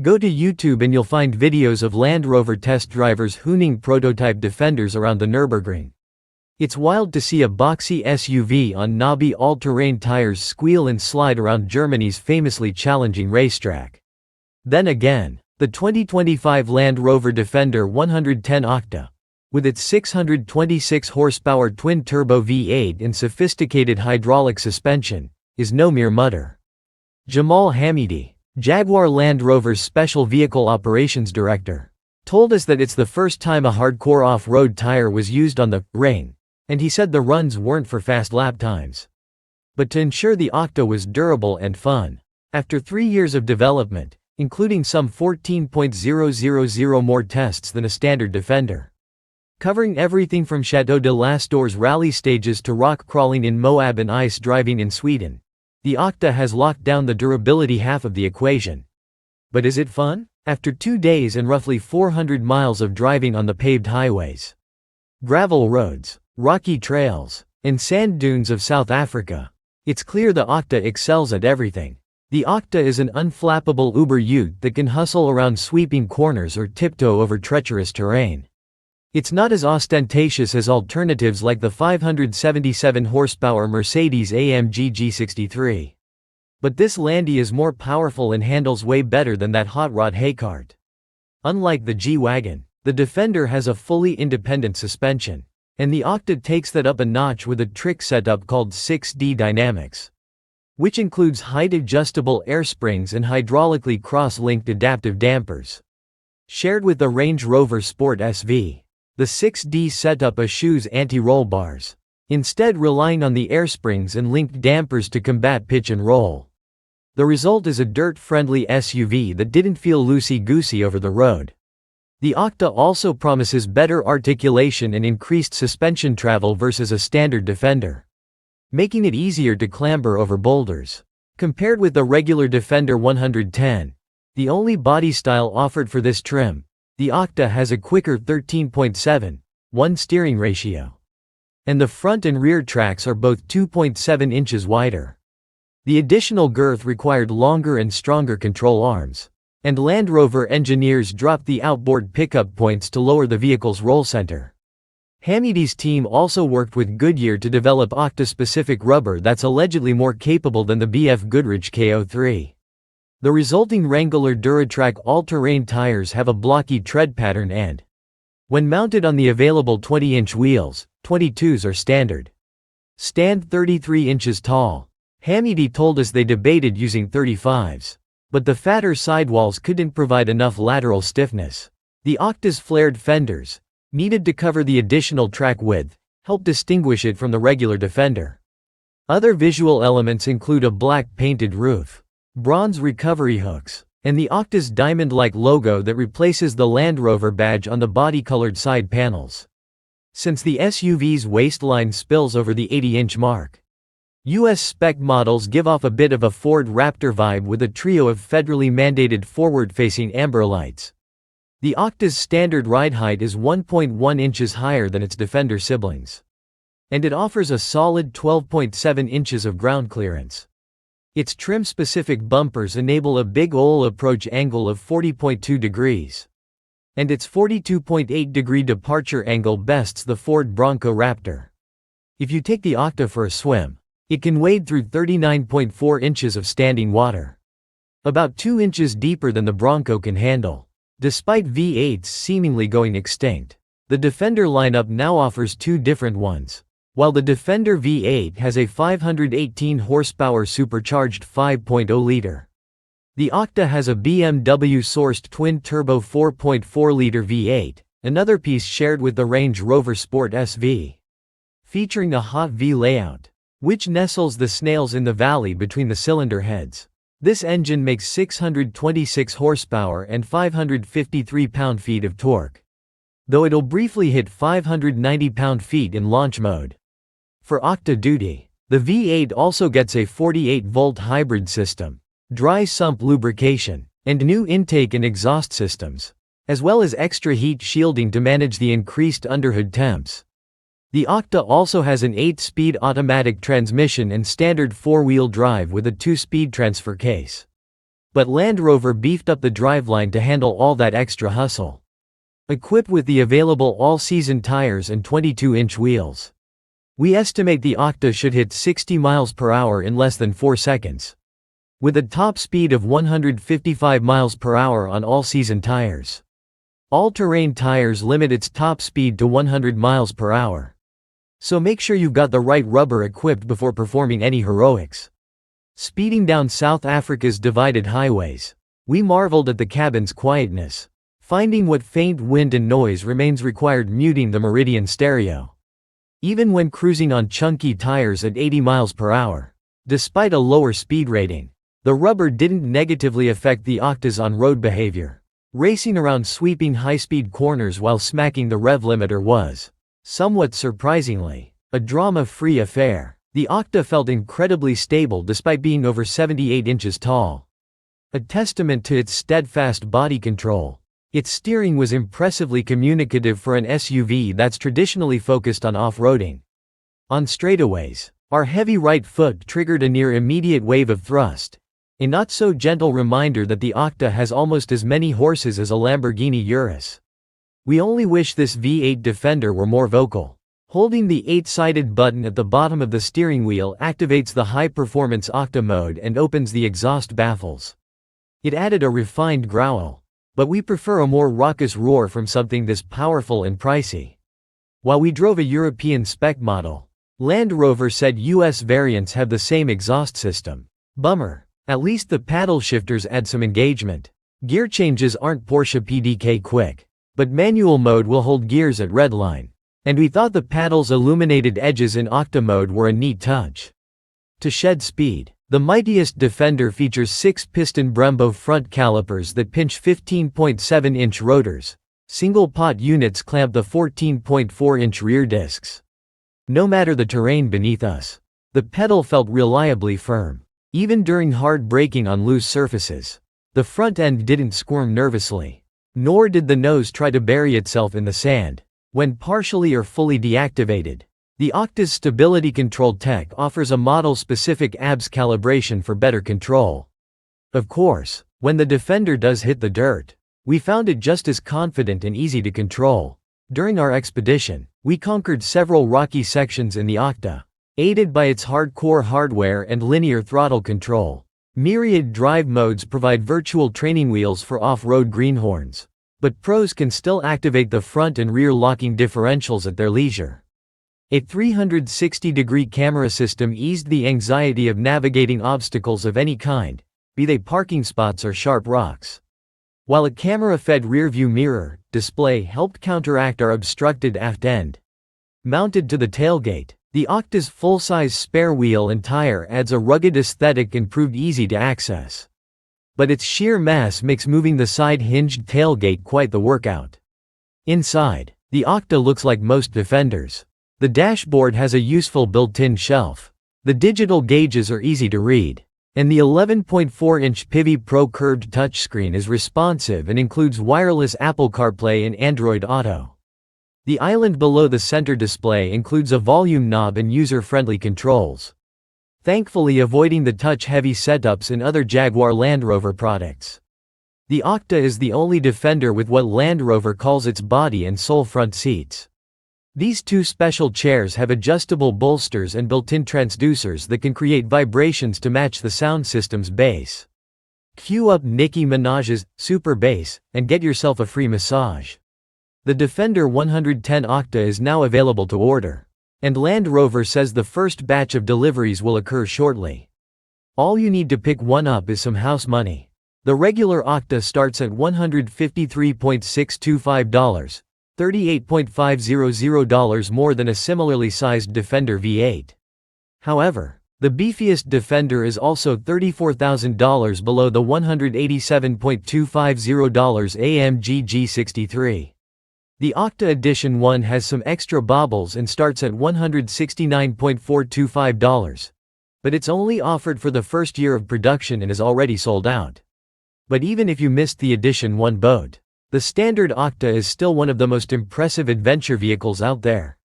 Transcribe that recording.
Go to YouTube and you'll find videos of Land Rover test drivers hooning prototype Defenders around the Nürburgring. It's wild to see a boxy SUV on knobby all-terrain tires squeal and slide around Germany's famously challenging racetrack. Then again, the 2025 Land Rover Defender 110 Octa, with its 626 horsepower twin-turbo V8 and sophisticated hydraulic suspension, is no mere mutter. Jamal Hamidi, Jaguar Land Rover's Special Vehicle Operations Director, told us that it's the first time a hardcore off-road tire was used on the ring, and he said the runs weren't for fast lap times, but to ensure the Octa was durable and fun. After 3 years of development, including some 14,000 more tests than a standard Defender, covering everything from Chateau de l'Astor's rally stages to rock crawling in Moab and ice driving in Sweden, the Octa has locked down the durability half of the equation. But is it fun? After 2 days and roughly 400 miles of driving on the paved highways, gravel roads, rocky trails, and sand dunes of South Africa, it's clear the Octa excels at everything. The Octa is an unflappable Uber ute that can hustle around sweeping corners or tiptoe over treacherous terrain. It's not as ostentatious as alternatives like the 577 horsepower Mercedes-AMG G63. But this Landy is more powerful and handles way better than that hot rod haycart. Unlike the G-Wagon, the Defender has a fully independent suspension, and the Octa takes that up a notch with a trick setup called 6D Dynamics, which includes height-adjustable air springs and hydraulically cross-linked adaptive dampers. Shared with the Range Rover Sport SV, the 6D setup eschews anti-roll bars, instead relying on the air springs and linked dampers to combat pitch and roll. The result is a dirt-friendly SUV that didn't feel loosey-goosey over the road. The Octa also promises better articulation and increased suspension travel versus a standard Defender, making it easier to clamber over boulders. Compared with the regular Defender 110, the only body style offered for this trim, the Octa has a quicker 13.7:1 steering ratio, and the front and rear tracks are both 2.7 inches wider. The additional girth required longer and stronger control arms, and Land Rover engineers dropped the outboard pickup points to lower the vehicle's roll center. Hamidi's team also worked with Goodyear to develop Octa-specific rubber that's allegedly more capable than the BF Goodrich KO3. The resulting Wrangler Duratrack all-terrain tires have a blocky tread pattern and, when mounted on the available 20-inch wheels, 22s are standard, stand 33 inches tall. Hamidi told us they debated using 35s, but the fatter sidewalls couldn't provide enough lateral stiffness. The Octa's flared fenders, needed to cover the additional track width, help distinguish it from the regular Defender. Other visual elements include a black painted roof, bronze recovery hooks, and the Octa's diamond-like logo that replaces the Land Rover badge on the body-colored side panels. Since the SUV's waistline spills over the 80-inch mark, US spec models give off a bit of a Ford Raptor vibe with a trio of federally mandated forward-facing amber lights. The Octa's standard ride height is 1.1 inches higher than its Defender siblings, and it offers a solid 12.7 inches of ground clearance. Its trim-specific bumpers enable a big ol' approach angle of 40.2 degrees, and its 42.8-degree departure angle bests the Ford Bronco Raptor. If you take the Octa for a swim, it can wade through 39.4 inches of standing water, about 2 inches deeper than the Bronco can handle. Despite V8s seemingly going extinct, the Defender lineup now offers two different ones. While the Defender V8 has a 518 horsepower supercharged 5.0-liter, the Octa has a BMW-sourced twin-turbo 4.4-liter V8, another piece shared with the Range Rover Sport SV, featuring a hot V layout, which nestles the snails in the valley between the cylinder heads. This engine makes 626 horsepower and 553 pound-feet of torque, though it'll briefly hit 590 pound-feet in launch mode. For Octa duty, the V8 also gets a 48-volt hybrid system, dry sump lubrication, and new intake and exhaust systems, as well as extra heat shielding to manage the increased underhood temps. The Octa also has an 8-speed automatic transmission and standard 4-wheel drive with a 2-speed transfer case. But Land Rover beefed up the driveline to handle all that extra hustle. Equipped with the available all-season tires and 22-inch wheels, we estimate the Octa should hit 60 miles per hour in less than 4 seconds. With a top speed of 155 miles per hour on all-season tires. All-terrain tires limit its top speed to 100 miles per hour. So make sure you've got the right rubber equipped before performing any heroics. Speeding down South Africa's divided highways, we marveled at the cabin's quietness. Finding what faint wind and noise remains required muting the Meridian stereo. Even when cruising on chunky tires at 80 miles per hour. Despite a lower speed rating, the rubber didn't negatively affect the Octa's on-road behavior. Racing around sweeping high-speed corners while smacking the rev limiter was, somewhat surprisingly, a drama-free affair. The Octa felt incredibly stable despite being over 78 inches tall. A testament to its steadfast body control. Its steering was impressively communicative for an SUV that's traditionally focused on off-roading. On straightaways, our heavy right foot triggered a near-immediate wave of thrust, a not-so-gentle reminder that the Octa has almost as many horses as a Lamborghini Urus. We only wish this V8 Defender were more vocal. Holding the 8-sided button at the bottom of the steering wheel activates the high-performance Octa mode and opens the exhaust baffles. It added a refined growl. But we prefer a more raucous roar from something this powerful and pricey. While we drove a European spec model, Land Rover said US variants have the same exhaust system. Bummer. At least the paddle shifters add some engagement. Gear changes aren't Porsche PDK quick, but manual mode will hold gears at redline. And we thought the paddle's illuminated edges in Octa mode were a neat touch. To shed speed, the mightiest Defender features 6-piston Brembo front calipers that pinch 15.7-inch rotors. Single-pot units clamp the 14.4-inch rear discs. No matter the terrain beneath us, the pedal felt reliably firm. Even during hard braking on loose surfaces, the front end didn't squirm nervously. Nor did the nose try to bury itself in the sand. When partially or fully deactivated, the Octa's stability control tech offers a model-specific ABS calibration for better control. Of course, when the Defender does hit the dirt, we found it just as confident and easy to control. During our expedition, we conquered several rocky sections in the Octa, aided by its hardcore hardware and linear throttle control. Myriad drive modes provide virtual training wheels for off-road greenhorns, but pros can still activate the front and rear locking differentials at their leisure. A 360-degree camera system eased the anxiety of navigating obstacles of any kind, be they parking spots or sharp rocks. While a camera-fed rearview mirror display helped counteract our obstructed aft end. Mounted to the tailgate, the Octa's full-size spare wheel and tire adds a rugged aesthetic and proved easy to access. But its sheer mass makes moving the side-hinged tailgate quite the workout. Inside, the Octa looks like most Defenders. The dashboard has a useful built-in shelf. The digital gauges are easy to read. And the 11.4-inch Pivi Pro curved touchscreen is responsive and includes wireless Apple CarPlay and Android Auto. The island below the center display includes a volume knob and user-friendly controls. Thankfully avoiding the touch-heavy setups in other Jaguar Land Rover products. The Octa is the only Defender with what Land Rover calls its body and soul front seats. These two special chairs have adjustable bolsters and built-in transducers that can create vibrations to match the sound system's bass. Cue up Nicki Minaj's Super Bass and get yourself a free massage. The Defender 110 Octa is now available to order. And Land Rover says the first batch of deliveries will occur shortly. All you need to pick one up is some house money. The regular Octa starts at $153.625. $38.500 more than a similarly sized Defender V8. However, the beefiest Defender is also $34,000 below the $187.250 AMG G63. The Octa Edition 1 has some extra baubles and starts at $169.425. But it's only offered for the first year of production and is already sold out. But even if you missed the Edition 1 boat, the standard Octa is still one of the most impressive adventure vehicles out there.